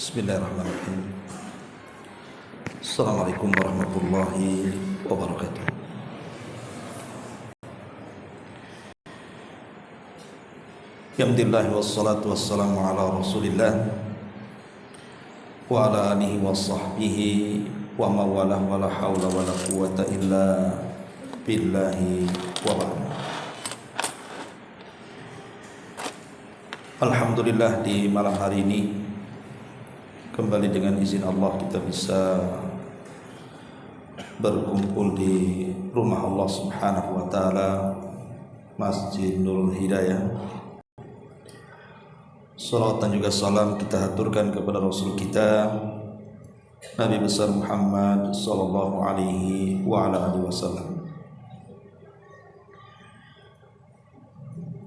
Bismillahirrahmanirrahim. Assalamualaikum warahmatullahi wabarakatuh. Alhamdulillah wassalatu wassalamu ala Rasulillah wa ala alihi wa sahbihi wa mawalah wa la hawla wa la quwwata illa billahi wa ba'd. Alhamdulillah, di malam hari ini kembali dengan izin Allah kita bisa berkumpul di rumah Allah Subhanahu wa taala, Masjid Nurul Hidayah. Salawat dan juga salam kita haturkan kepada Rasul kita Nabi besar Muhammad sallallahu alaihi wa ala alihi wasallam.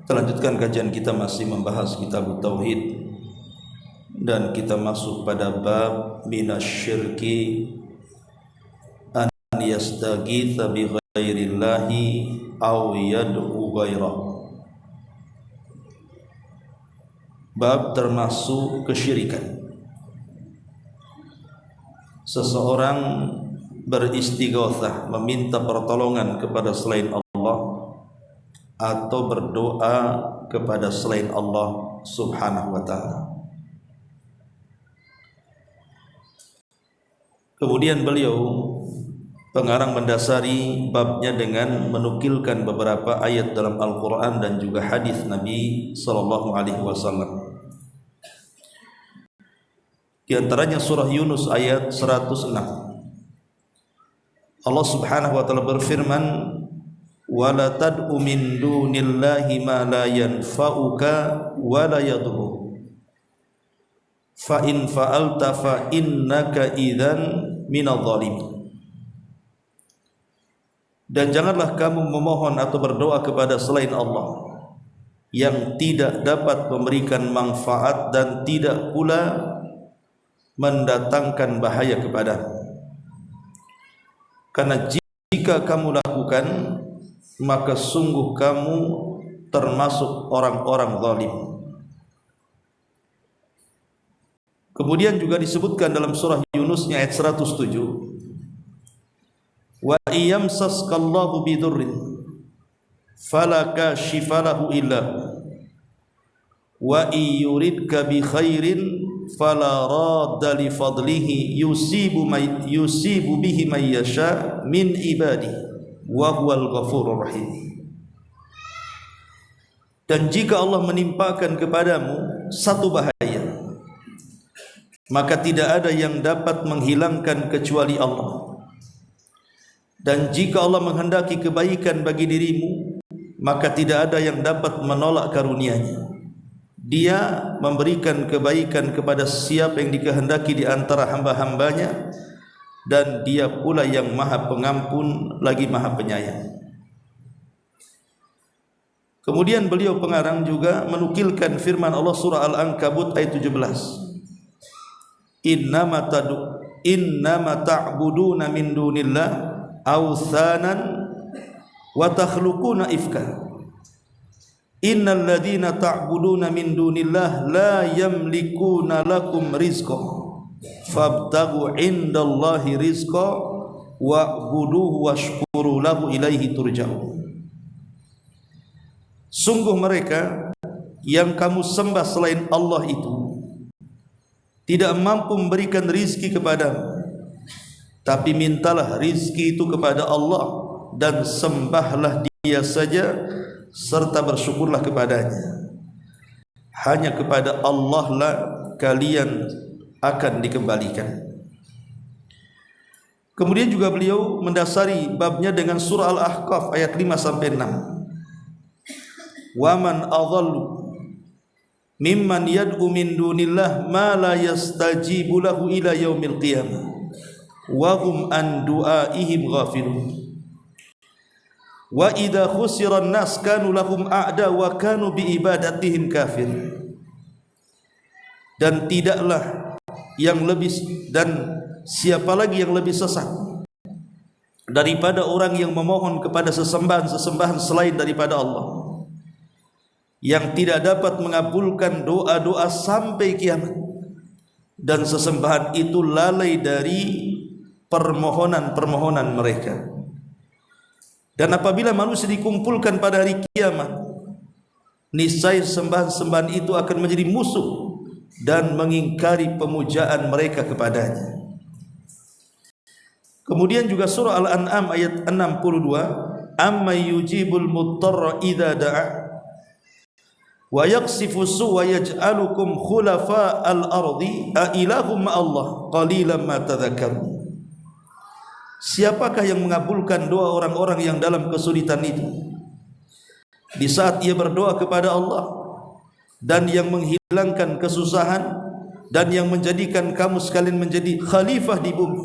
Kita lanjutkan kajian kita, masih membahas kitab Tauhid, dan kita masuk pada bab minasyirki an yastaghitha bi ghairillahi aw yad'u ghairah. Bab termasuk kesyirikan. Seseorang beristighatsah, meminta pertolongan kepada selain Allah atau berdoa kepada selain Allah Subhanahu wa taala. Kemudian beliau pengarang mendasari babnya dengan menukilkan beberapa ayat dalam Al-Quran dan juga hadis Nabi sallallahu alaihi wasallam. Di antaranya surah Yunus ayat 106. Allah Subhanahu wa taala berfirman, "Wa la tad'u min dunillahi ma la yanfa'uka wa la yadurruk. Fa in fa'alta fa innaka idzan minadh dhalimin." Dan janganlah kamu memohon atau berdoa kepada selain Allah yang tidak dapat memberikan manfaat dan tidak pula mendatangkan bahaya kepadamu. Karena jika kamu lakukan, maka sungguh kamu termasuk orang-orang zalim. Kemudian juga disebutkan dalam surah Yunus ayat 107, wa iyamsaskallahu bidurrin fala kashifa lahu illa wa iyuridka bi khairin fala radda li fadlihi yusibu bihi man yasha min ibadihi wa huwal ghafurur rahim. Dan jika Allah menimpakan kepadamu satu bahaya, maka tidak ada yang dapat menghilangkan kecuali Allah. Dan jika Allah menghendaki kebaikan bagi dirimu, maka tidak ada yang dapat menolak karunia-Nya. Dia memberikan kebaikan kepada siapa yang dikehendaki di antara hamba-hambanya, dan Dia pula yang Maha Pengampun lagi Maha Penyayang. Kemudian beliau pengarang juga menukilkan firman Allah surah Al-Ankabut ayat 17. Innama ta'buduna min dunillah awthanan wa takhluquna ifka. Innal ladzina ta'buduna min dunillah la yamlikuna lakum rizqa fabtaghu 'indallahi rizqa wa'buduhu washkuru lahu ilaihi turja'un. Sungguh mereka yang kamu sembah selain Allah itu tidak mampu memberikan rizki kepadamu, tapi mintalah rizki itu kepada Allah dan sembahlah Dia saja serta bersyukurlah kepadanya. Hanya kepada Allah lah kalian akan dikembalikan. Kemudian juga beliau mendasari babnya dengan surah Al-Ahqaf ayat 5 sampai 6. wa man adhallu mimman yad'u min dunillah ma la yastajibu lahu ila yaumil qiyamah wa hum an du'aihim ghafilun wa idza khusira an-nas kanu lahum a'da wa kanu bi ibadatihim kafir. Dan tidaklah yang lebih, dan siapa lagi yang lebih sesat daripada orang yang memohon kepada sesembahan selain daripada Allah, yang tidak dapat mengabulkan doa-doa sampai kiamat, dan sesembahan itu lalai dari permohonan-permohonan mereka. Dan apabila manusia dikumpulkan pada hari kiamat, niscaya sembahan-sembahan itu akan menjadi musuh dan mengingkari pemujaan mereka kepadanya. Kemudian juga surah Al-An'am ayat 62, amma yujibul muttarra idza da'a wa yaksifu su wa yaj'alukum khulafa al-ardi a ilahum ma'allah qalilan ma tadhakkarun. Siapakah yang mengabulkan doa orang-orang yang dalam kesulitan itu di saat ia berdoa kepada Allah, dan yang menghilangkan kesusahan, dan yang menjadikan kamu sekalian menjadi khalifah di bumi?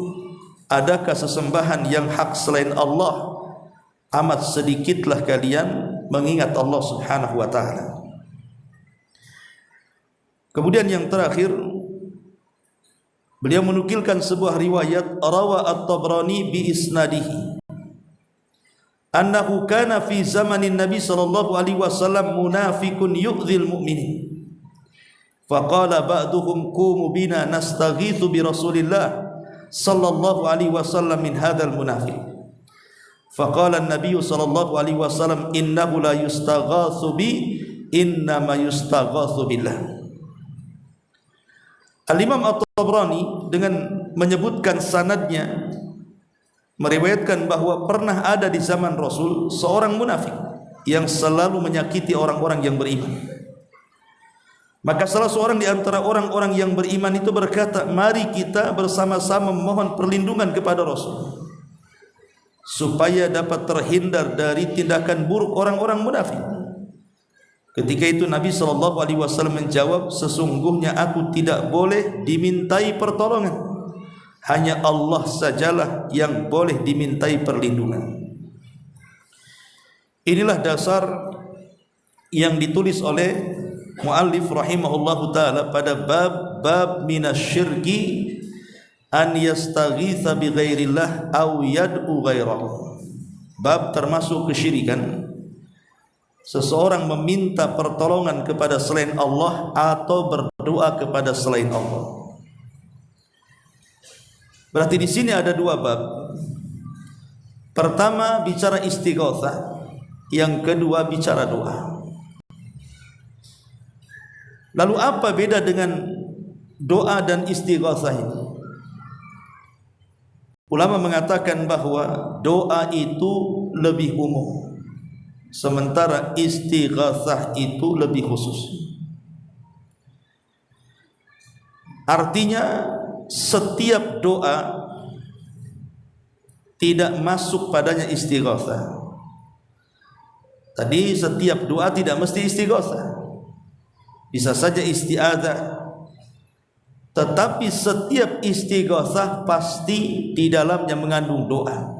Adakah sesembahan yang hak selain Allah? Amat sedikitlah kalian mengingat Allah Subhanahu wa ta'ala. Kemudian yang terakhir, beliau menukilkan sebuah riwayat rawa at-Tabrani bi isnadihi annahu kana fi zamanin Nabi sallallahu alaihi wasallam munafiqun yu'dhil mu'minin faqala ba'duhum qumu bina nastaghithu bi Rasulillah sallallahu alaihi wasallam min hadzal munafiq faqala an-nabiy sallallahu alaihi wasallam innahu la yustaghatsu bi innama yustaghatsu billah. Al-Imam At-Tabrani dengan menyebutkan sanadnya meriwayatkan bahwa pernah ada di zaman Rasul seorang munafik yang selalu menyakiti orang-orang yang beriman. Maka salah seorang di antara orang-orang yang beriman itu berkata, mari kita bersama-sama memohon perlindungan kepada Rasul supaya dapat terhindar dari tindakan buruk orang-orang munafik. Ketika itu Nabi SAW menjawab, sesungguhnya aku tidak boleh dimintai pertolongan, hanya Allah sajalah yang boleh dimintai perlindungan. Inilah dasar yang ditulis oleh muallif rahimahullahu taala pada bab minasyirki an yastaghitha bi ghairillah aw yad'u ghairahu. Bab termasuk kesyirikan, seseorang meminta pertolongan kepada selain Allah atau berdoa kepada selain Allah. Berarti di sini ada dua bab. Pertama bicara istighatsah, yang kedua bicara doa. Lalu apa beda dengan doa dan istighatsah ini? Ulama mengatakan bahwa doa itu lebih umum, sementara istighatsah itu lebih khusus. Artinya setiap doa tidak masuk padanya istighatsah. Tadi setiap doa tidak mesti istighatsah, bisa saja isti'adzah. Tetapi setiap istighatsah pasti di dalamnya mengandung doa.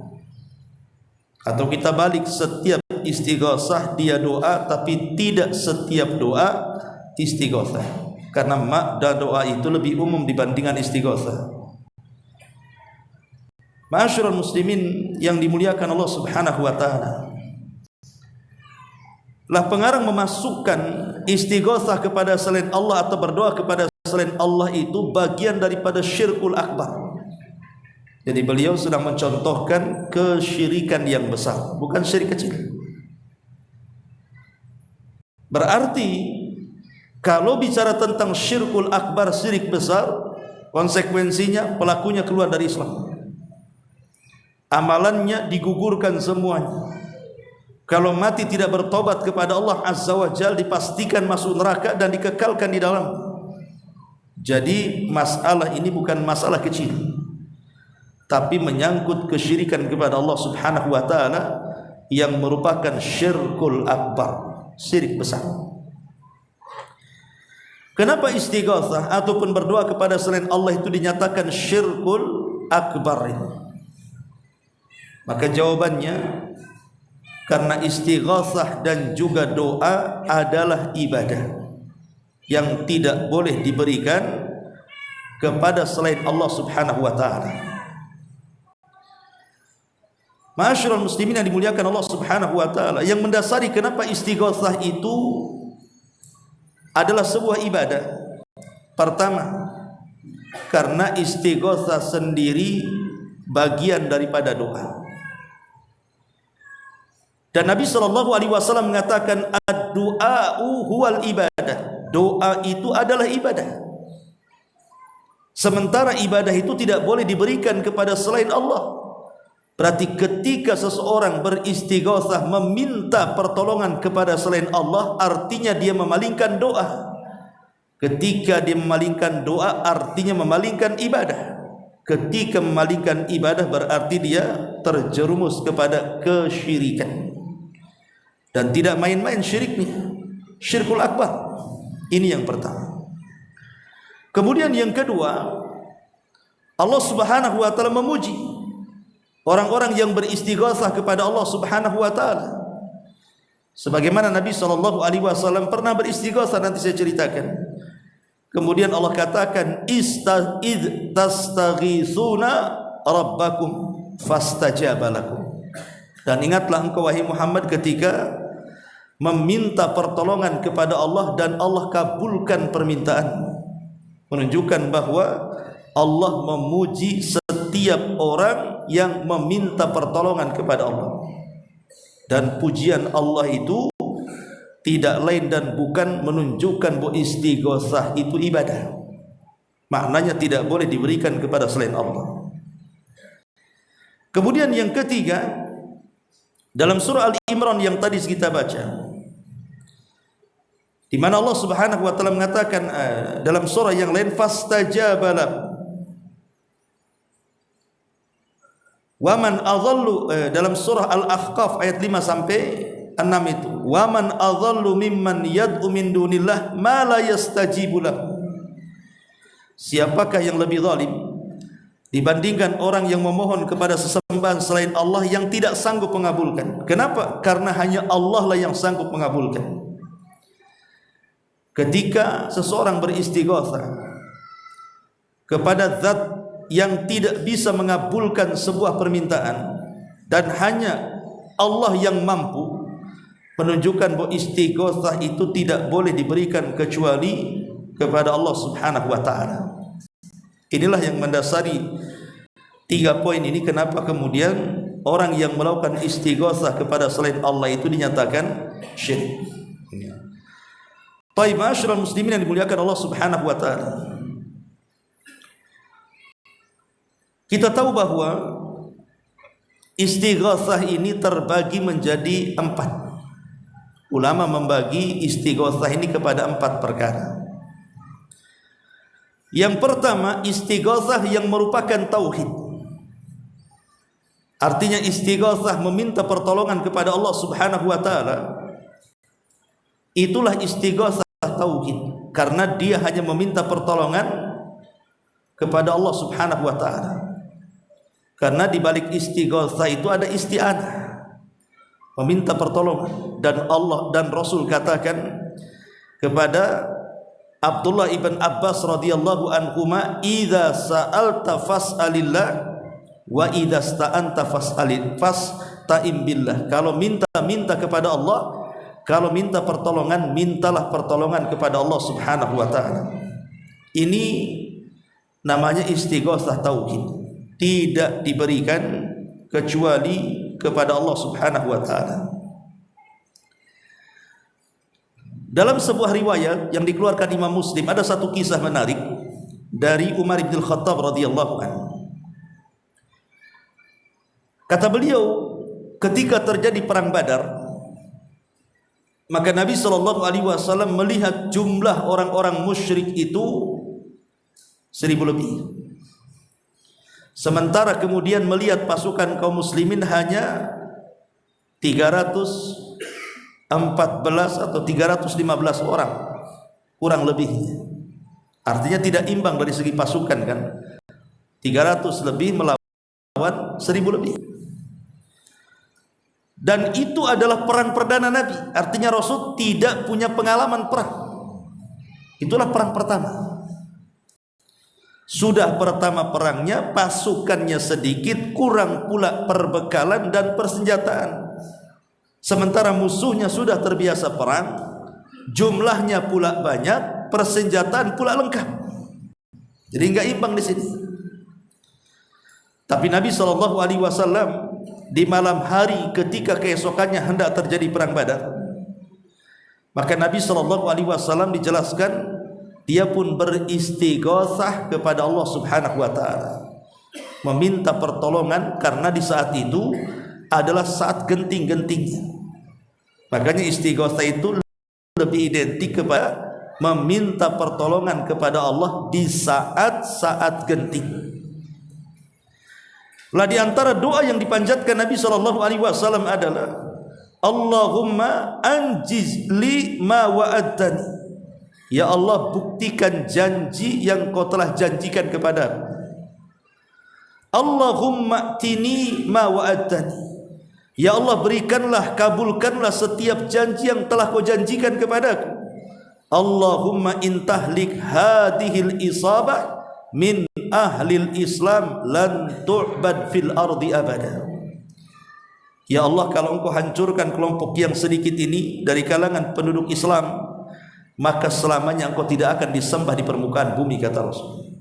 Atau kita balik, setiap istighatsah dia doa, tapi tidak setiap doa istighatsah, karena makna doa itu lebih umum dibandingkan istighatsah. Ma'asyiral muslimin yang dimuliakan Allah Subhanahu wa taala, lah pengarang memasukkan istighatsah kepada selain Allah atau berdoa kepada selain Allah itu bagian daripada syirkul akbar. Jadi beliau sedang mencontohkan kesyirikan yang besar, bukan syirik kecil. Berarti kalau bicara tentang syirkul akbar, syirik besar, konsekuensinya pelakunya keluar dari Islam, amalannya digugurkan semuanya. Kalau mati tidak bertobat kepada Allah Azza wa Jalla, dipastikan masuk neraka dan dikekalkan di dalam. Jadi masalah ini bukan masalah kecil, tapi menyangkut kesyirikan kepada Allah Subhanahu wa taala yang merupakan syirkul akbar, syirik besar. Kenapa istighatsah ataupun berdoa kepada selain Allah itu dinyatakan syirkul akbar ini? Maka jawabannya, karena istighatsah dan juga doa adalah ibadah yang tidak boleh diberikan kepada selain Allah Subhanahu wa taala. Ma'asyiral muslimin yang dimuliakan Allah Subhanahu wa taala, yang mendasari kenapa istighatsah itu adalah sebuah ibadah. Pertama, karena istighatsah sendiri bagian daripada doa. Dan Nabi SAW mengatakan ad-du'a'u huwal ibadah. Doa itu adalah ibadah. Sementara ibadah itu tidak boleh diberikan kepada selain Allah. Berarti ketika seseorang beristighatsah meminta pertolongan kepada selain Allah, artinya dia memalingkan doa. Ketika dia memalingkan doa, artinya memalingkan ibadah. Ketika memalingkan ibadah, berarti dia terjerumus kepada kesyirikan. Dan tidak main-main syiriknya, syirkul akbar. Ini yang pertama. Kemudian yang kedua, Allah Subhanahu wa taala memuji orang-orang yang beristighatsah kepada Allah Subhanahu wa taala. Sebagaimana Nabi SAW pernah beristighatsah, nanti saya ceritakan. Kemudian Allah katakan, id tastaghitsuna rabbakum fastajaba lakum. Dan ingatlah engkau wahai Muhammad ketika meminta pertolongan kepada Allah dan Allah kabulkan permintaanmu. Menunjukkan bahwa Allah memuji setiap orang yang meminta pertolongan kepada Allah. Dan pujian Allah itu tidak lain dan bukan menunjukkan bahwa istighatsah itu ibadah. Maknanya tidak boleh diberikan kepada selain Allah. Kemudian yang ketiga, dalam surah Al-Imran yang tadi kita baca, di mana Allah Subhanahu wa taala mengatakan dalam surah yang lain, fastajaba lahu. Wa man adhallu, dalam surah Al-Ahqaf ayat 5 sampai 6 itu, wa man adhallu mimman yad'u min dunillah ma la yastajibu lahu. Siapakah yang lebih zalim dibandingkan orang yang memohon kepada sesembahan selain Allah yang tidak sanggup mengabulkan? Kenapa? Karena hanya Allah lah yang sanggup mengabulkan. Ketika seseorang beristighatsah kepada zat yang tidak bisa mengabulkan sebuah permintaan dan hanya Allah yang mampu, menunjukkan bahwa istighatsah itu tidak boleh diberikan kecuali kepada Allah Subhanahu wa taala. Inilah yang mendasari 3 poin ini, kenapa kemudian orang yang melakukan istighatsah kepada selain Allah itu dinyatakan syirik. Baik, ma'asyiral muslimin yang dimuliakan Allah Subhanahu wa taala. Kita tahu bahwa istighatsah ini terbagi menjadi 4. Ulama membagi istighatsah ini kepada 4 perkara. Yang pertama, istighatsah yang merupakan tauhid. Artinya istighatsah meminta pertolongan kepada Allah Subhanahu wa taala. Itulah istighatsah tauhid, karena dia hanya meminta pertolongan kepada Allah Subhanahu wa taala. Karena di balik istighatsah itu ada isti'anah, meminta pertolongan. Dan Allah dan Rasul katakan kepada Abdullah ibn Abbas radhiyallahu anhuma, idza sa'alta fas'alillah wa idza sta'anta fasta'in billah. Kalau minta kepada Allah, kalau minta pertolongan, mintalah pertolongan kepada Allah Subhanahu wa taala. Ini namanya istighatsah tauhid, tidak diberikan kecuali kepada Allah Subhanahu wa taala. Dalam sebuah riwayat yang dikeluarkan Imam Muslim, ada satu kisah menarik dari Umar bin Khattab radhiyallahu anhu. Kata beliau, ketika terjadi perang Badar, maka Nabi SAW melihat jumlah orang-orang musyrik itu 1000 lebih. Sementara kemudian melihat pasukan kaum muslimin hanya 300 atau 315 orang kurang lebihnya. Artinya tidak imbang dari segi pasukan kan. 300 lebih melawan 1000 lebih. Dan itu adalah perang perdana Nabi. Artinya Rasul tidak punya pengalaman perang. Itulah perang pertama. Sudah pertama perangnya, pasukannya sedikit, kurang pula perbekalan dan persenjataan. Sementara musuhnya sudah terbiasa perang, jumlahnya pula banyak, persenjataan pula lengkap. Jadi enggak imbang di sini. Tapi Nabi SAW di malam hari ketika keesokannya hendak terjadi perang Badar, maka Nabi SAW dijelaskan dia pun beristighatsah kepada Allah Subhanahu wa taala, meminta pertolongan karena di saat itu adalah saat genting-gentingnya. Makanya istighatsah itu lebih identik kepada meminta pertolongan kepada Allah di saat-saat genting. Lah di antara doa yang dipanjatkan Nabi SAW adalah Allahumma anjiz li ma wa'adtani. Ya Allah, buktikan janji yang kau telah janjikan kepadaku. Allahumma tini ma wa'adtani. Ya Allah, berikanlah, kabulkanlah setiap janji yang telah kau janjikan kepadaku. Allahumma intahlik hadhil isabah min ahlil Islam lan tu'bad fil ardi abada. Ya Allah, kalau engkau hancurkan kelompok yang sedikit ini dari kalangan penduduk Islam, maka selamanya engkau tidak akan disembah di permukaan bumi, kata Rasul.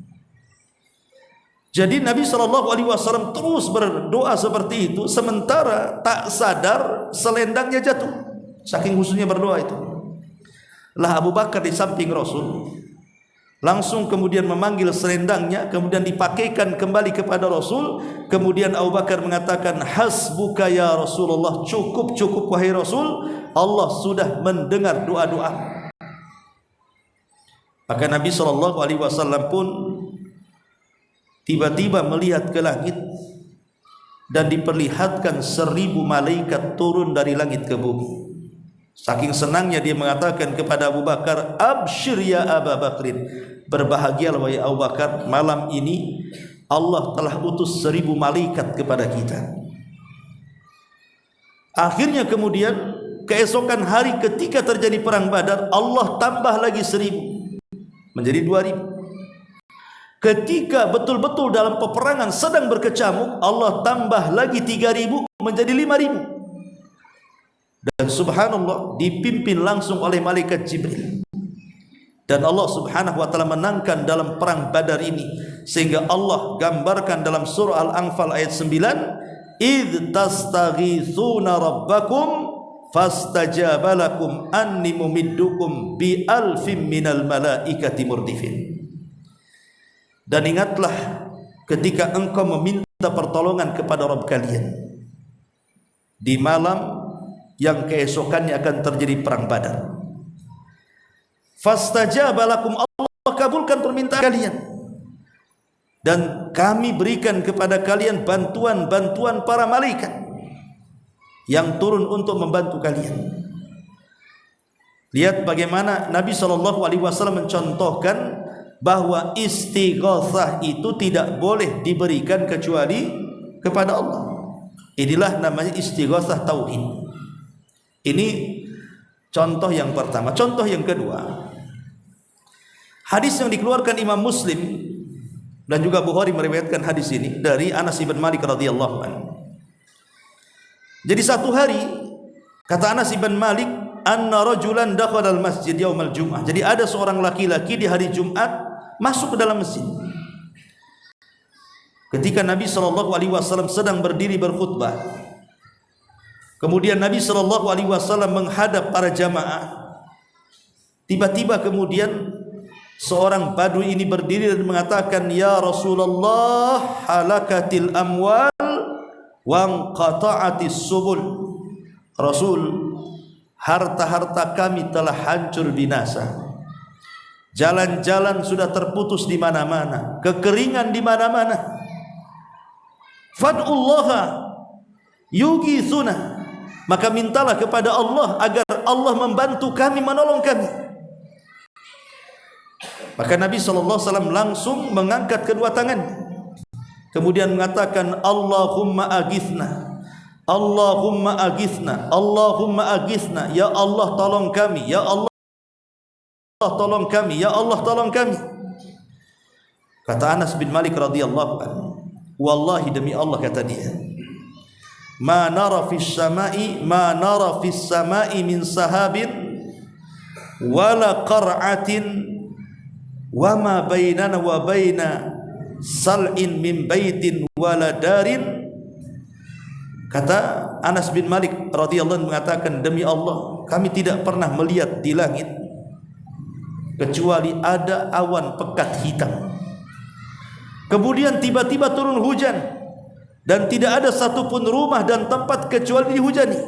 Jadi Nabi SAW terus berdoa seperti itu, sementara tak sadar selendangnya jatuh, saking khususnya berdoa itu. Lah Abu Bakar di samping Rasul langsung kemudian memanggil selendangnya, kemudian dipakaikan kembali kepada Rasul. Kemudian Abu Bakar mengatakan, hasbuka ya Rasulullah, cukup wahai Rasul, Allah sudah mendengar doa-doa. Maka Nabi SAW pun tiba-tiba melihat ke langit dan diperlihatkan 1000 malaikat turun dari langit ke bumi. Saking senangnya dia mengatakan kepada Abu Bakar, absyir ya Abu Bakrin, berbahagialah wahai Abu Bakar, malam ini Allah telah utus 1000 malaikat kepada kita. Akhirnya kemudian keesokan hari ketika terjadi perang Badar, Allah tambah lagi 1000 menjadi 2000. Ketika betul-betul dalam peperangan sedang berkecamuk, Allah tambah lagi 3000 menjadi 5000. Dan subhanallah dipimpin langsung oleh malaikat Jibril. Dan Allah Subhanahu wa taala menangkan dalam perang Badar ini, sehingga Allah gambarkan dalam surah Al-Anfal ayat 9, idz tastaghitsuna rabbakum fastajaba lakum anni mumiddukum bi alfin minal malaikati murdifin. Dan ingatlah ketika engkau meminta pertolongan kepada Rabb kalian di malam yang keesokannya akan terjadi perang Badar. Fastajaba lakum, Allah kabulkan permintaan kalian, dan kami berikan kepada kalian bantuan-bantuan para malaikat yang turun untuk membantu kalian. Lihat bagaimana Nabi SAW mencontohkan bahwa istighatsah itu tidak boleh diberikan kecuali kepada Allah. Inilah namanya istighatsah tauhid. Ini contoh yang pertama. Contoh yang kedua, hadis yang dikeluarkan Imam Muslim dan juga Bukhari meriwayatkan hadis ini dari Anas bin Malik radhiyallahu anhu. Jadi satu hari, kata Anas bin Malik, anna rajulan dakhala al-masjid yaumal jum'ah. Jadi ada seorang laki-laki di hari Jumat masuk ke dalam masjid. Ketika Nabi SAW sedang berdiri berkhutbah, kemudian Nabi SAW menghadap para jamaah. Tiba-tiba kemudian seorang badui ini berdiri dan mengatakan, ya Rasulullah, halakatil amwal wanqata'atis subul. Rasul, harta-harta kami telah hancur binasa. Jalan-jalan sudah terputus di mana-mana, kekeringan di mana-mana. Fad'ullaha yughithuna, maka mintalah kepada Allah agar agar Allah membantu kami, menolong kami. Maka Nabi SAW langsung mengangkat kedua tangan, kemudian mengatakan, Allahumma aghithna, Allahumma aghithna, Allahumma aghithna, ya Allah tolong kami, ya Allah tolong kami, ya Allah tolong kami. Kata Anas bin Malik radhiyallahu anhu, wallahi demi Allah, kata dia, ma nara fis samai min sahabin wala qar'atin wa ma bainana wa baina sal'in min baitin wala darin. Kata Anas bin Malik radhiyallahu anhu mengatakan, demi Allah, kami tidak pernah melihat di langit kecuali ada awan pekat hitam, kemudian tiba-tiba turun hujan, dan tidak ada satupun rumah dan tempat kecuali dihujani.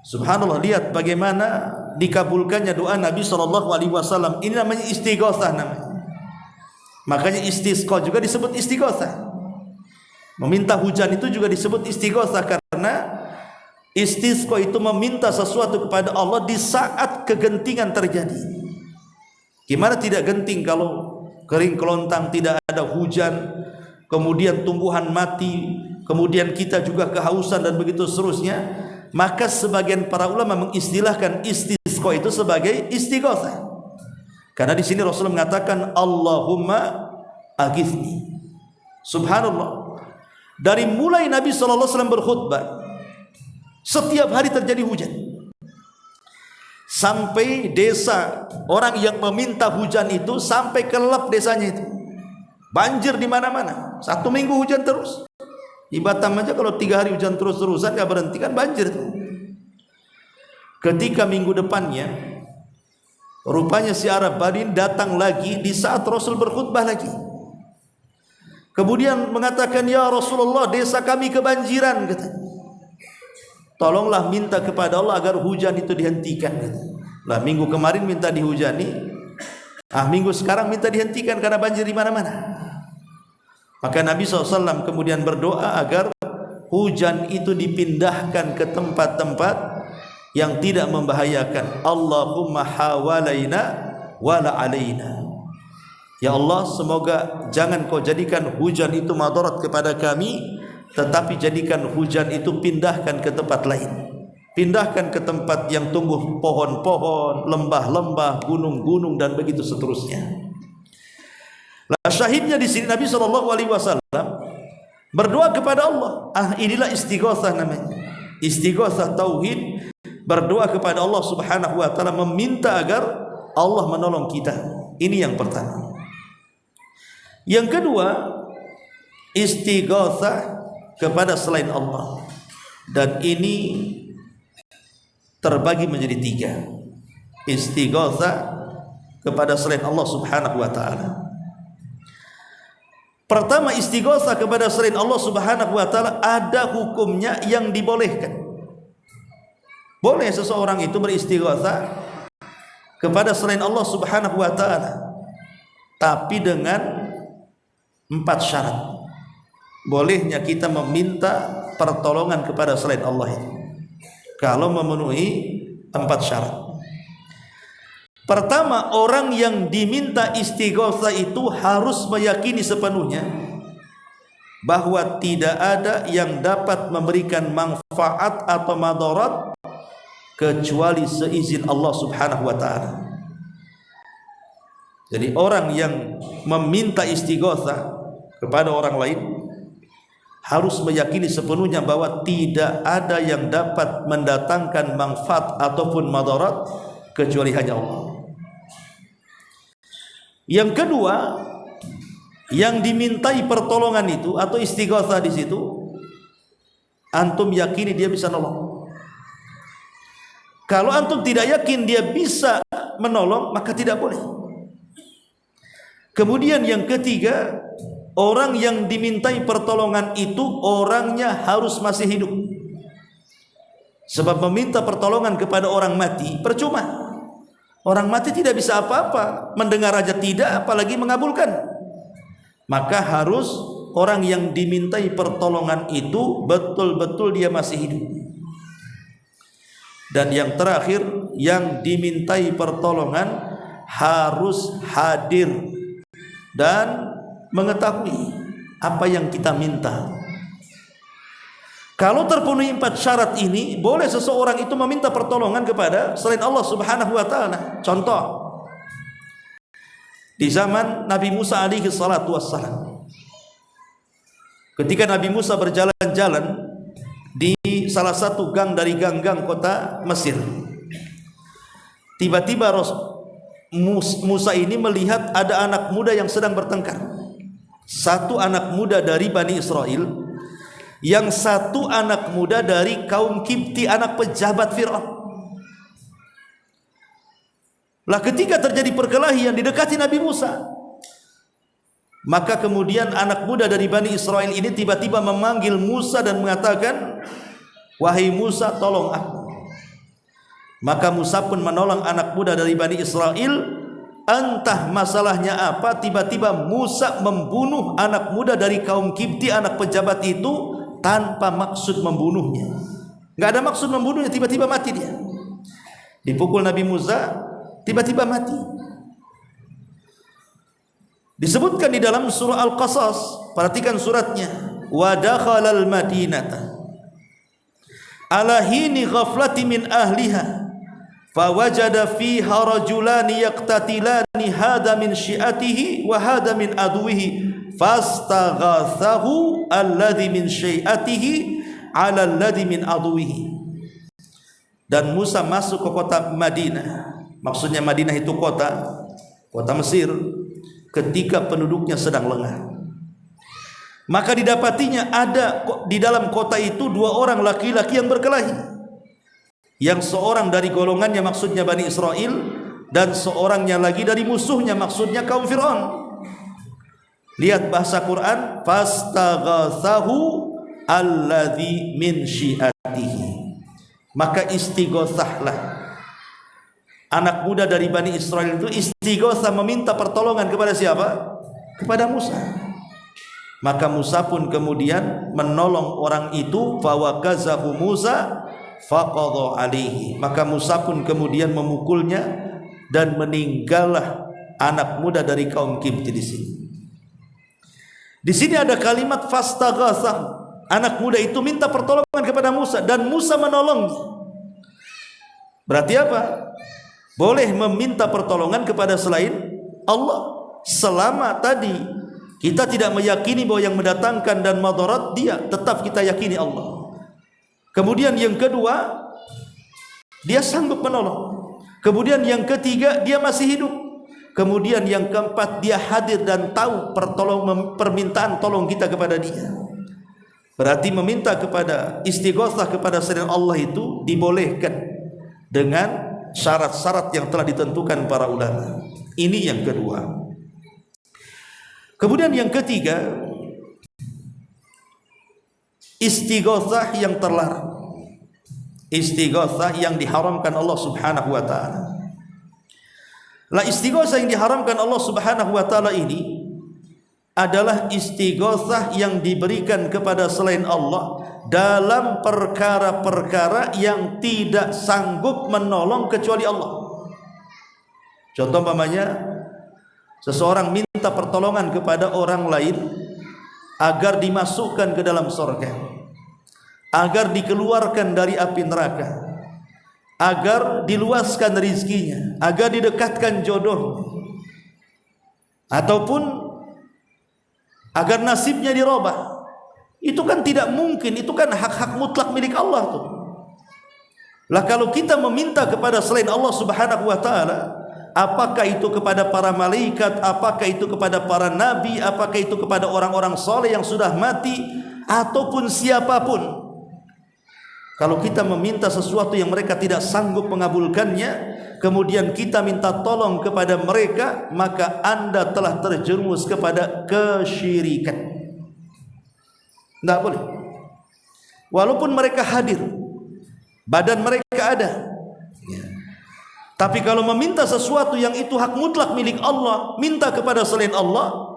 Subhanallah, lihat bagaimana dikabulkannya doa Nabi SAW. Ini namanya istighatsah namanya. Makanya istisqa juga disebut istighatsah. Meminta hujan itu juga disebut istighatsah, karena istisqa itu meminta sesuatu kepada Allah di saat kegentingan terjadi. Gimana tidak genting kalau kering kelontang, tidak ada hujan, kemudian tumbuhan mati, kemudian kita juga kehausan dan begitu seterusnya. Maka sebagian para ulama mengistilahkan istisqa itu sebagai istighatsah. Karena di sini Rasulullah mengatakan Allahumma aghithni. Subhanallah. Dari mulai Nabi SAW berkhutbah, setiap hari terjadi hujan. Sampai desa orang yang meminta hujan itu sampai kelelap desanya itu. Banjir di mana-mana. 1 minggu hujan terus. Di Batam aja kalau 3 hari hujan terus-terusan gak berhenti, kan banjir tuh. Ketika minggu depannya, rupanya si Arab Badin datang lagi di saat Rasul berkhutbah lagi. Kemudian mengatakan, ya Rasulullah, desa kami kebanjiran, kata. Tolonglah minta kepada Allah agar hujan itu dihentikan, kata. Lah minggu kemarin minta dihujani, minggu sekarang minta dihentikan karena banjir di mana-mana. Maka Nabi SAW kemudian berdoa agar hujan itu dipindahkan ke tempat-tempat yang tidak membahayakan. Allahumma hawalaina wala alaina. Ya Allah, semoga jangan kau jadikan hujan itu madarat kepada kami, tetapi jadikan hujan itu pindahkan ke tempat lain. Pindahkan ke tempat yang tumbuh pohon-pohon, lembah-lembah, gunung-gunung dan begitu seterusnya. Lah syahidnya di sini Nabi SAW berdoa kepada Allah. Inilah istighatsah namanya. Istighatsah tauhid, berdoa kepada Allah Subhanahu wa taala, meminta agar Allah menolong kita. Ini yang pertama. Yang kedua, istighatsah kepada selain Allah. Dan ini terbagi menjadi 3. Istighatsah kepada selain Allah Subhanahu wa taala. Pertama, istighatsah kepada selain Allah Subhanahu wa taala ada hukumnya yang dibolehkan. Boleh seseorang itu beristighatsah kepada selain Allah Subhanahu wa taala, tapi dengan 4 syarat. Bolehnya kita meminta pertolongan kepada selain Allah itu kalau memenuhi 4 syarat. Pertama, orang yang diminta istighatsah itu harus meyakini sepenuhnya bahwa tidak ada yang dapat memberikan manfaat atau madarat kecuali seizin Allah Subhanahu wa taala. Jadi orang yang meminta istighatsah kepada orang lain harus meyakini sepenuhnya bahwa tidak ada yang dapat mendatangkan manfaat ataupun madarat kecuali hanya Allah. Yang kedua, yang dimintai pertolongan itu atau istighatsah di situ, antum yakini dia bisa nolong. Kalau antum tidak yakin dia bisa menolong, maka tidak boleh. Kemudian yang ketiga, orang yang dimintai pertolongan itu orangnya harus masih hidup. Sebab meminta pertolongan kepada orang mati percuma. Orang mati tidak bisa apa-apa, mendengar aja tidak, apalagi mengabulkan. Maka harus orang yang dimintai pertolongan itu betul-betul dia masih hidup. Dan yang terakhir, yang dimintai pertolongan harus hadir dan mengetahui apa yang kita minta. Kalau terpenuhi 4 syarat ini, boleh seseorang itu meminta pertolongan kepada selain Allah Subhanahu wa taala. Contoh, di zaman Nabi Musa alaihi salatu wassalam, ketika Nabi Musa berjalan-jalan di salah satu gang dari gang-gang kota Mesir, tiba-tiba Musa ini melihat ada anak muda yang sedang bertengkar. Satu anak muda dari Bani Israel, yang satu anak muda dari kaum Kipti, anak pejabat Fir'aun. Lah ketika terjadi perkelahian didekati Nabi Musa, maka kemudian anak muda dari Bani Israel ini tiba-tiba memanggil Musa dan mengatakan, "Wahai Musa, tolong aku." Maka Musa pun menolong anak muda dari Bani Israel. Entah masalahnya apa, tiba-tiba Musa membunuh anak muda dari kaum Kipti, anak pejabat itu, tanpa maksud membunuhnya. Enggak ada maksud membunuhnya, tiba-tiba mati dia. Dipukul Nabi Musa, tiba-tiba mati. Disebutkan di dalam surah Al-Qasas, perhatikan suratnya, wa dakhalal madinata ala hini ghaflati min ahliha fawajada fiha rajulani yaqtatilani hada min syi'atihi wa hada min aduwihi fastaghathahu alladhi min syi'atihi ala alladhi min aduwihi. Dan Musa masuk ke kota Madinah, maksudnya Madinah itu kota Mesir, ketika penduduknya sedang lengah. Maka didapatinya ada di dalam kota itu 2 orang laki-laki yang berkelahi. Yang seorang dari golongannya maksudnya Bani Israel, dan seorangnya lagi dari musuhnya maksudnya kaum Fir'aun. Lihat bahasa Quran, fastaghathahu alladhi min syi'atihi. Maka istighothahlah anak muda dari Bani Israel itu istighothah, meminta pertolongan kepada siapa? Kepada Musa. Maka Musa pun kemudian menolong orang itu, fawakazahu Musa faqadha alaihi. Maka Musa pun kemudian memukulnya dan meninggallah anak muda dari kaum Kipti di sini. Di sini ada kalimat fastaghatsah. Anak muda itu minta pertolongan kepada Musa dan Musa menolong. Berarti apa? Boleh meminta pertolongan kepada selain Allah selama tadi kita tidak meyakini bahwa yang mendatangkan dan madarat dia, tetap kita yakini Allah. Kemudian yang kedua, dia sanggup menolong. Kemudian yang ketiga, dia masih hidup. Kemudian yang keempat, dia hadir dan tahu permintaan tolong kita kepada dia. Berarti meminta kepada istighothah kepada selain Allah itu dibolehkan dengan syarat-syarat yang telah ditentukan para ulama. Ini yang kedua. Kemudian yang ketiga, istighothah yang terlarang, istighothah yang diharamkan Allah Subhanahu wa taala. La istighothah yang diharamkan Allah Subhanahu wa taala ini adalah istighothah yang diberikan kepada selain Allah dalam perkara-perkara yang tidak sanggup menolong kecuali Allah. Contoh umpamanya, seseorang minta pertolongan kepada orang lain agar dimasukkan ke dalam surga, agar dikeluarkan dari api neraka, agar diluaskan rizkinya, agar didekatkan jodoh, ataupun agar nasibnya dirubah. Itu kan tidak mungkin, itu kan hak-hak mutlak milik Allah tuh. Lah kalau kita meminta kepada selain Allah Subhanahu wa taala, apakah itu kepada para malaikat, apakah itu kepada para nabi, apakah itu kepada orang-orang soleh yang sudah mati, ataupun siapapun, kalau kita meminta sesuatu yang mereka tidak sanggup mengabulkannya, kemudian kita minta tolong kepada mereka, maka Anda telah terjerumus kepada kesyirikan. Tidak boleh. Walaupun mereka hadir, badan mereka ada, tapi kalau meminta sesuatu yang itu hak mutlak milik Allah, minta kepada selain Allah,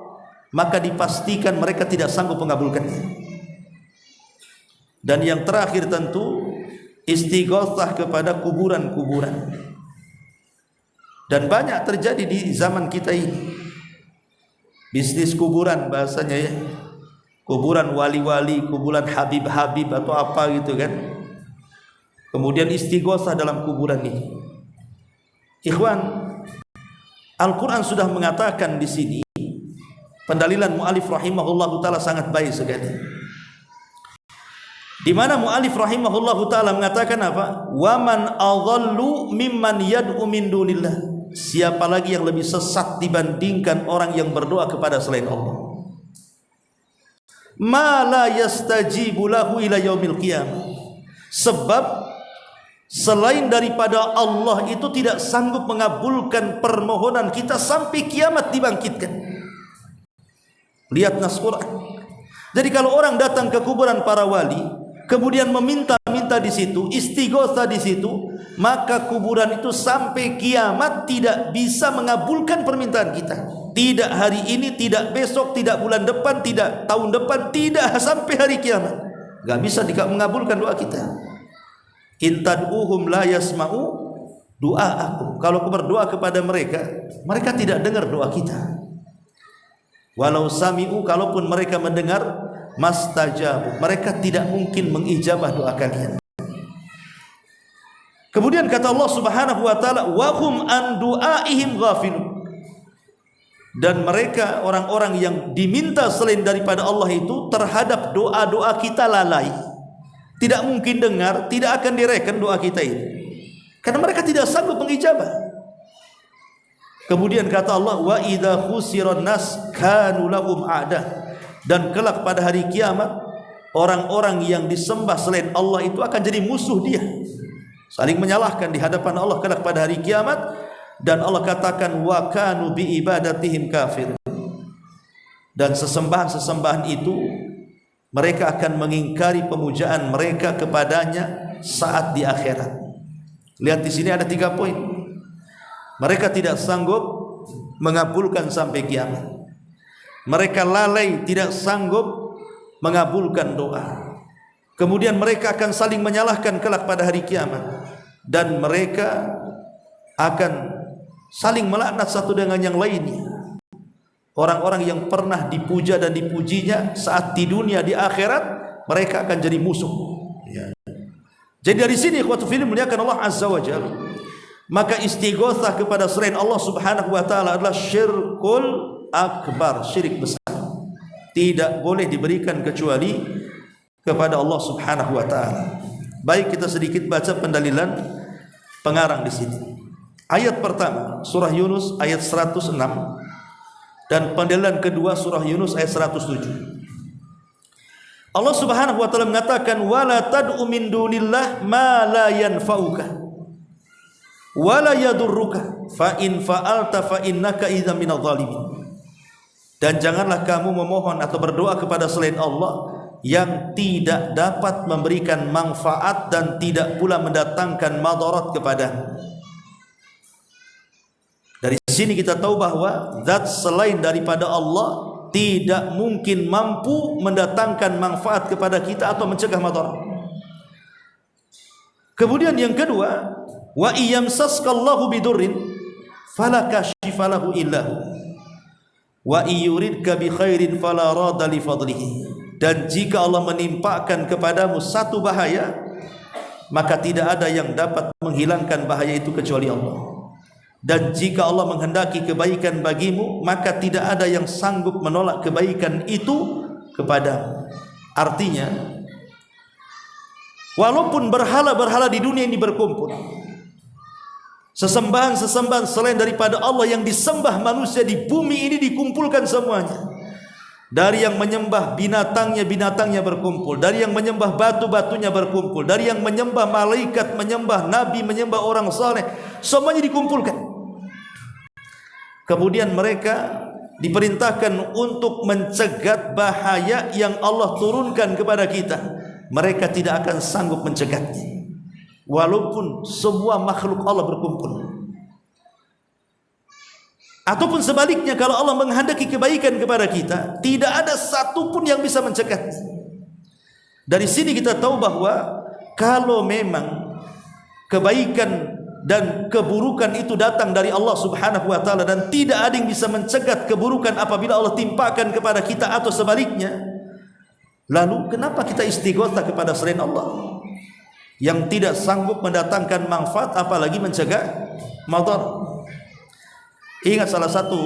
maka dipastikan mereka tidak sanggup mengabulkannya. Dan yang terakhir tentu, istighatsah kepada kuburan-kuburan. Dan banyak terjadi di zaman kita ini. Bisnis kuburan bahasanya ya. Kuburan wali-wali, kuburan habib-habib atau apa gitu kan. Kemudian istighatsah dalam kuburan ini. Ikhwan, Al-Quran sudah mengatakan di sini, pendalilan mu'alif rahimahullahu ta'ala sangat baik sekali. Di mana mu'alif rahimahullahu ta'ala mengatakan apa? Waman adhallu mimman yad'u min dunillah. Siapa lagi yang lebih sesat dibandingkan orang yang berdoa kepada selain Allah? Ma la yastajibu lahu ila yaumil qiyamah. Sebab selain daripada Allah itu tidak sanggup mengabulkan permohonan kita sampai kiamat dibangkitkan. Lihat nas Quran. Jadi kalau orang datang ke kuburan para wali, kemudian meminta-minta di situ, istighatsah di situ, maka kuburan itu sampai kiamat tidak bisa mengabulkan permintaan kita. Tidak hari ini, tidak besok, tidak bulan depan, tidak tahun depan, tidak sampai hari kiamat. Gak bisa mengabulkan doa kita. In tad'uhum la yasma'u du'aakum. Kalau aku berdoa kepada mereka, mereka tidak dengar doa kita. Walau sami'u, kalaupun mereka mendengar, mastajabu, mereka tidak mungkin mengijabah doa kalian. Kemudian kata Allah Subhanahu wa taala, wa hum an du'aihim ghafilun. Dan mereka orang-orang yang diminta selain daripada Allah itu terhadap doa-doa kita lalai. Tidak mungkin dengar, tidak akan direken doa kita ini. Karena mereka tidak sanggup mengijabah. Kemudian kata Allah, wa idza khusiran nas kanu lahum a'da. Dan kelak pada hari kiamat, orang-orang yang disembah selain Allah itu akan jadi musuh dia. Saling menyalahkan di hadapan Allah kelak pada hari kiamat. Dan Allah katakan, wa kanu bi ibadatihim kafir. Dan sesembahan-sesembahan itu mereka akan mengingkari pemujaan mereka kepadanya saat di akhirat. Lihat di sini ada 3 poin. Mereka tidak sanggup mengabulkan sampai kiamat. Mereka lalai, tidak sanggup mengabulkan doa. Kemudian mereka akan saling menyalahkan kelak pada hari kiamat. Dan mereka akan saling melaknat satu dengan yang lainnya. Orang-orang yang pernah dipuja dan dipujinya saat di dunia, di akhirat mereka akan jadi musuh. Jadi dari sini ikhwatu fillah muliakan Allah Azza wa Jalla, maka istighatsah kepada selain Allah Subhanahu wa taala adalah syirkul akbar, syirik besar. Tidak boleh diberikan kecuali kepada Allah Subhanahu wa taala. Baik, kita sedikit baca pendalilan pengarang di sini. Ayat pertama surah Yunus ayat 106 dan pendalilan kedua surah Yunus ayat 107. Allah Subhanahu wa taala mengatakan, wala tad'u min dunillah ma la yanfa'uka wala yadurruka fa in fa'alta fa innaka idzan minadh dhalimin. Dan janganlah kamu memohon atau berdoa kepada selain Allah yang tidak dapat memberikan manfaat dan tidak pula mendatangkan madarat kepadamu. Dari sini kita tahu bahwa zat selain daripada Allah tidak mungkin mampu mendatangkan manfaat kepada kita atau mencegah madarat. Kemudian yang kedua, wa iyamsaskallahu bidurrin fala kashifa lahu illa hu wa iyuridka bi khairin fala radda li fadlihi. Dan jika Allah menimpakan kepadamu satu bahaya, maka tidak ada yang dapat menghilangkan bahaya itu kecuali Allah. Dan jika Allah menghendaki kebaikan bagimu, maka tidak ada yang sanggup menolak kebaikan itu kepadamu. Artinya, walaupun berhala-berhala di dunia ini berkumpul, sesembahan-sesembahan selain daripada Allah yang disembah manusia di bumi ini dikumpulkan semuanya. Dari yang menyembah binatangnya berkumpul, dari yang menyembah batu-batunya berkumpul, dari yang menyembah malaikat, menyembah nabi, menyembah orang saleh, semuanya dikumpulkan. Kemudian mereka diperintahkan untuk mencegat bahaya yang Allah turunkan kepada kita. Mereka tidak akan sanggup mencegahnya, walaupun semua makhluk Allah berkumpul. Ataupun sebaliknya, kalau Allah menghendaki kebaikan kepada kita, tidak ada satupun yang bisa mencegahnya. Dari sini kita tahu bahwa kalau memang kebaikan dan keburukan itu datang dari Allah Subhanahu wa taala dan tidak ada yang bisa mencegat keburukan apabila Allah timpakan kepada kita atau sebaliknya, lalu kenapa kita istighotsah kepada selain Allah yang tidak sanggup mendatangkan manfaat apalagi mencegah madar? Ingat salah satu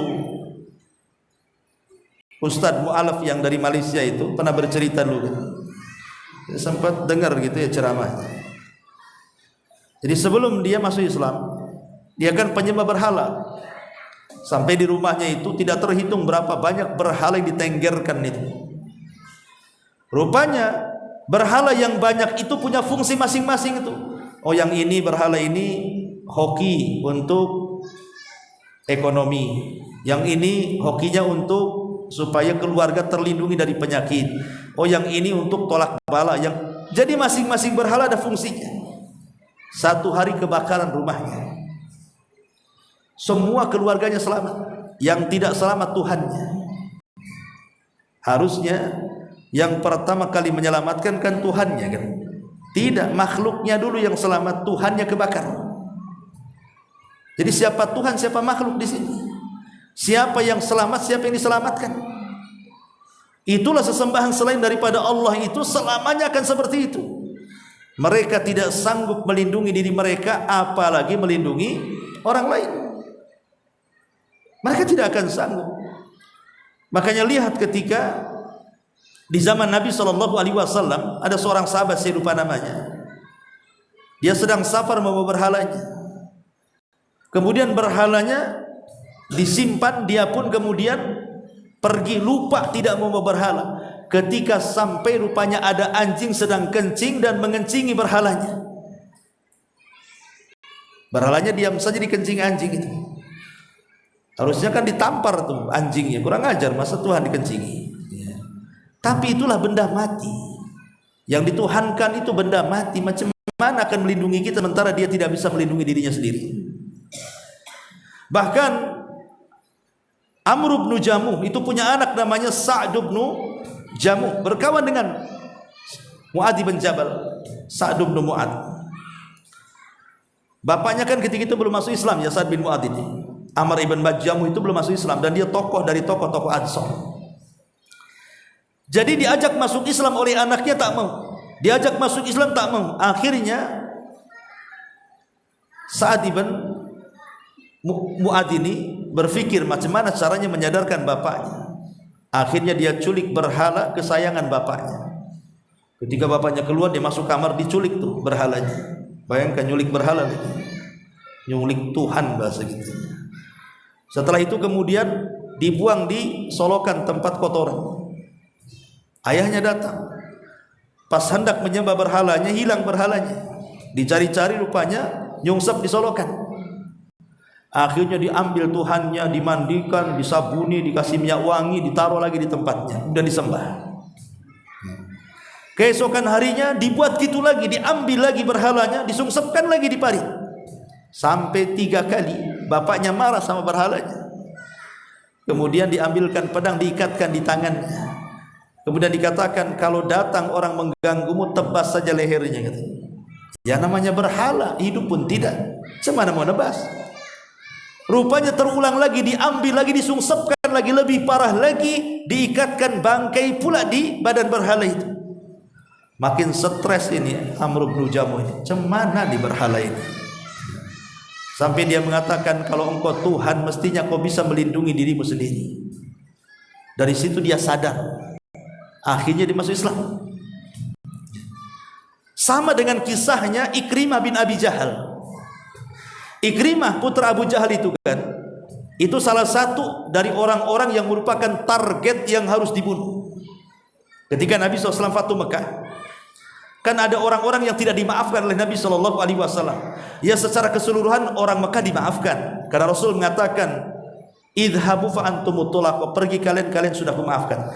Ustadz mu'alaf yang dari Malaysia itu pernah bercerita dulu, saya sempat dengar gitu ya ceramahnya. Jadi sebelum dia masuk Islam, dia kan penyembah berhala. Sampai di rumahnya itu tidak terhitung berapa banyak berhala yang ditenggerkan itu. Rupanya berhala yang banyak itu punya fungsi masing-masing itu. Oh, yang ini berhala ini hoki untuk ekonomi. Yang ini hokinya untuk supaya keluarga terlindungi dari penyakit. Oh, yang ini untuk tolak bala. Jadi masing-masing berhala ada fungsinya. Satu hari kebakaran rumahnya, semua keluarganya selamat, yang tidak selamat Tuhannya. Harusnya yang pertama kali menyelamatkan kan Tuhannya kan, tidak, makhluknya dulu yang selamat, Tuhannya kebakar. Jadi siapa Tuhan, siapa makhluk di sini? Siapa yang selamat, siapa yang diselamatkan? Itulah sesembahan selain daripada Allah itu selamanya akan seperti itu. Mereka tidak sanggup melindungi diri mereka, apalagi melindungi orang lain. Mereka tidak akan sanggup. Makanya lihat ketika di zaman Nabi SAW ada seorang sahabat, saya lupa namanya. Dia sedang safar membawa berhalanya. Kemudian berhalanya disimpan, dia pun kemudian pergi lupa tidak membawa berhala. Ketika sampai rupanya ada anjing sedang kencing dan mengencingi berhalanya. Berhalanya diam saja dikencing anjing itu. Harusnya kan ditampar tuh anjingnya, kurang ajar, masa Tuhan dikencingi ya. Tapi itulah benda mati. Yang dituhankan itu benda mati. Macam mana akan melindungi kita sementara dia tidak bisa melindungi dirinya sendiri? Bahkan Amr bin Jamuh itu punya anak namanya Sa'd bin Jamuh, berkawan dengan Mu'adz bin Jabal. Sa'd bin Mu'adz, bapaknya kan ketika itu belum masuk Islam ya, Sa'd bin Mu'adz ini. Amr ibn Jamuh itu belum masuk Islam dan dia tokoh dari tokoh-tokoh Ansor. Jadi diajak masuk Islam oleh anaknya, tak mau. Diajak masuk Islam, tak mau. Akhirnya Sa'd bin Mu'adz ini berpikir macam mana caranya menyadarkan bapaknya. Akhirnya dia culik berhala kesayangan bapaknya. Ketika bapaknya keluar, dia masuk kamar, diculik tuh berhalanya. Bayangkan nyulik berhala lagi. Nyulik Tuhan bahasa gitu. Setelah itu kemudian dibuang di solokan tempat kotoran. Ayahnya datang. Pas hendak menyembah berhalanya, hilang berhalanya. Dicari-cari, rupanya nyungsep di solokan. Akhirnya diambil Tuhannya, dimandikan, disabuni, dikasih minyak wangi, ditaruh lagi di tempatnya dan disembah. Keesokan harinya dibuat gitu lagi, diambil lagi berhalanya, disungsepkan lagi di parit. Sampai 3 kali. Bapaknya marah sama berhalanya. Kemudian diambilkan pedang, diikatkan di tangannya. Kemudian dikatakan, kalau datang orang mengganggumu, tebas saja lehernya. Ya namanya berhala, hidup pun tidak. Semana mau nebas. Rupanya terulang lagi, diambil lagi, disungsepkan lagi, lebih parah lagi, diikatkan bangkai pula di badan berhala itu. Makin stres ini Amr bin Jamuh ini, cemana di berhala ini. Sampai dia mengatakan, kalau engkau Tuhan, mestinya kau bisa melindungi dirimu sendiri. Dari situ dia sadar. Akhirnya dia masuk Islam. Sama dengan kisahnya Ikrimah bin Abi Jahal. Ikrimah putra Abu Jahal itu kan, itu salah satu dari orang-orang yang merupakan target yang harus dibunuh. Ketika Nabi SAW Fatu Mekah, kan ada orang-orang yang tidak dimaafkan oleh Nabi SAW. Ya secara keseluruhan orang Mekah dimaafkan, karena Rasul mengatakan, idhabu fa antumut tulaq, pergi kalian sudah kumaafkan.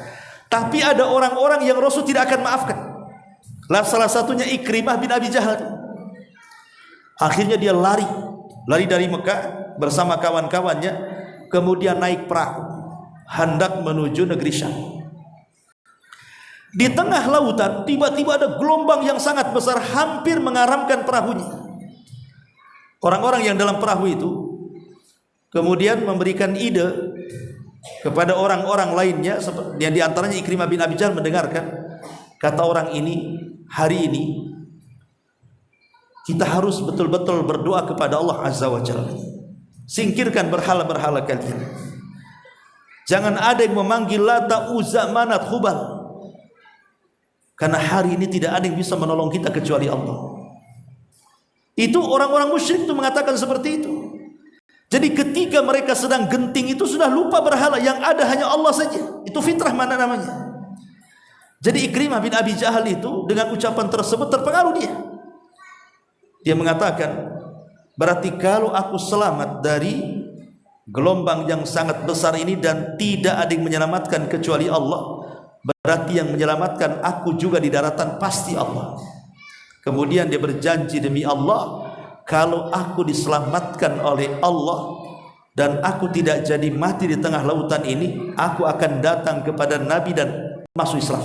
Tapi ada orang-orang yang Rasul tidak akan maafkan. Salah satunya Ikrimah bin Abi Jahal. Akhirnya dia lari dari Mekah bersama kawan-kawannya, kemudian naik perahu hendak menuju negeri Syam. Di tengah lautan tiba-tiba ada gelombang yang sangat besar, hampir mengaramkan perahunya. Orang-orang yang dalam perahu itu kemudian memberikan ide kepada orang-orang lainnya, yang diantaranya Ikrimah bin Abi Jahal mendengarkan. Kata orang ini, hari ini kita harus betul-betul berdoa kepada Allah Azza wa Jalla. Singkirkan berhala-berhala kalian. Jangan ada yang memanggil Lata, Uzza, Manat, Hubal. Karena hari ini tidak ada yang bisa menolong kita kecuali Allah. Itu orang-orang musyrik itu mengatakan seperti itu. Jadi ketika mereka sedang genting itu sudah lupa berhala, yang ada hanya Allah saja. Itu fitrah mana namanya. Jadi Ikrimah bin Abi Jahal itu dengan ucapan tersebut terpengaruh dia. Dia mengatakan, berarti kalau aku selamat dari gelombang yang sangat besar ini dan tidak ada yang menyelamatkan kecuali Allah, berarti yang menyelamatkan aku juga di daratan pasti Allah. Kemudian dia berjanji, demi Allah, kalau aku diselamatkan oleh Allah dan aku tidak jadi mati di tengah lautan ini, aku akan datang kepada Nabi dan masuk Islam.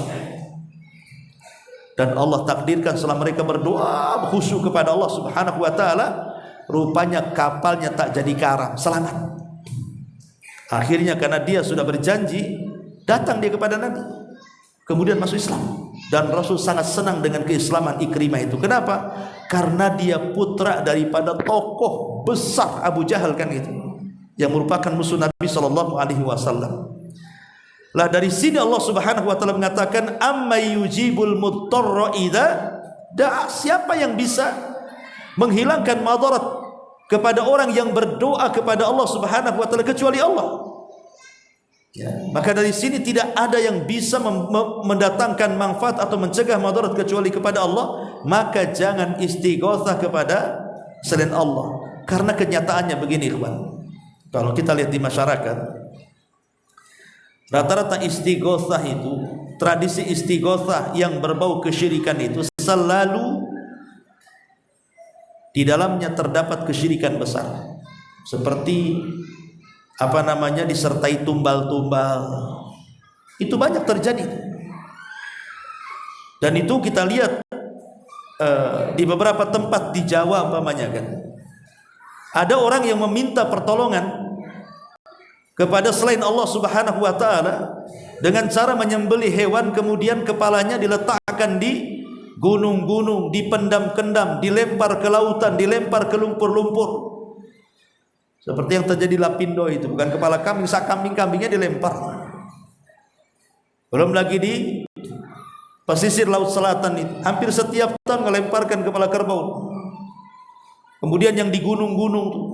Dan Allah takdirkan setelah mereka berdoa khusyuk kepada Allah Subhanahu wa taala, rupanya kapalnya tak jadi karam, selamat. Akhirnya karena dia sudah berjanji, datang dia kepada Nabi, kemudian masuk Islam. Dan Rasul sangat senang dengan keislaman Ikrimah itu. Kenapa? Karena dia putra daripada tokoh besar Abu Jahal kan itu, yang merupakan musuh Nabi sallallahu alaihi wasallam. Lah dari sini Allah Subhanahu wa taala mengatakan, "Ammay yujibul mudtarra idza da'a." Siapa yang bisa menghilangkan madarat kepada orang yang berdoa kepada Allah Subhanahu wa taala kecuali Allah? Ya, maka dari sini tidak ada yang bisa mendatangkan manfaat atau mencegah madarat kecuali kepada Allah. Maka jangan istighatsah kepada selain Allah. Karena kenyataannya begini, ikhwan. Kalau kita lihat di masyarakat, rata-rata istighatsah itu, tradisi istighatsah yang berbau kesyirikan itu selalu di dalamnya terdapat kesyirikan besar. Seperti disertai tumbal-tumbal. Itu banyak terjadi. Dan itu kita lihat di beberapa tempat di Jawa umpamanya kan. Ada orang yang meminta pertolongan kepada selain Allah Subhanahu wa taala dengan cara menyembelih hewan, kemudian kepalanya diletakkan di gunung-gunung, dipendam-kendam, dilempar ke lautan, dilempar ke lumpur-lumpur. Seperti yang terjadi di Lapindo itu, bukan kepala kambing, sak kambing-kambingnya dilempar. Belum lagi di pesisir laut selatan itu, hampir setiap tahun melemparkan kepala kerbau. Kemudian yang di gunung-gunung tuh.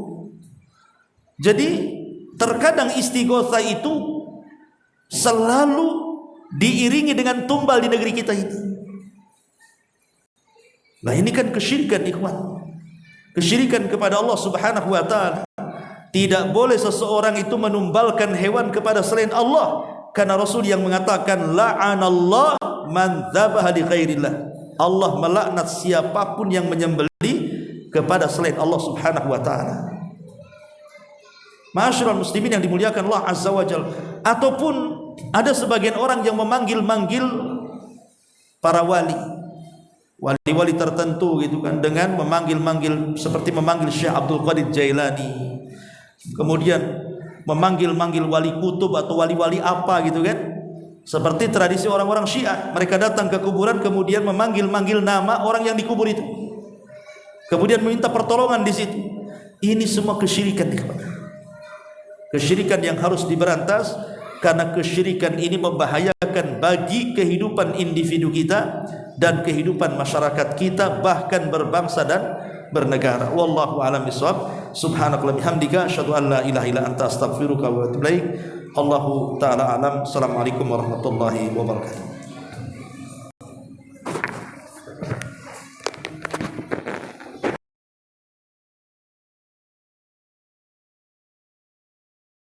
Jadi terkadang istighatsah itu selalu diiringi dengan tumbal di negeri kita ini. Nah ini kan kesyirikan, ikhwan. Kesyirikan kepada Allah Subhanahu wa taala. Tidak boleh seseorang itu menumbalkan hewan kepada selain Allah, karena Rasul yang mengatakan, la'anallah man dzabaha li ghairillah. Allah melaknat siapapun yang menyembelih kepada selain Allah Subhanahu wa taala. Ma'asyiral muslimin yang dimuliakan Allah Azza wa Jalla. Ataupun ada sebagian orang yang memanggil-manggil para wali tertentu gitu kan, dengan memanggil-manggil seperti memanggil Syekh Abdul Qadir Jailani, kemudian memanggil-manggil wali kutub atau wali-wali apa gitu kan. Seperti tradisi orang-orang Syiah, mereka datang ke kuburan kemudian memanggil-manggil nama orang yang dikubur itu, kemudian meminta pertolongan di situ. Ini semua kesyirikan, kesyirikan yang harus diberantas, karena kesyirikan ini membahayakan bagi kehidupan individu kita dan kehidupan masyarakat kita, bahkan berbangsa dan bernegara. Wallahu a'lam bishawab. Subhanakallahumma bihamdika asyhadu an la ilaha illa anta astaghfiruka wa atubu ilaik. Allahu taala alam. Assalamualaikum warahmatullahi wabarakatuh.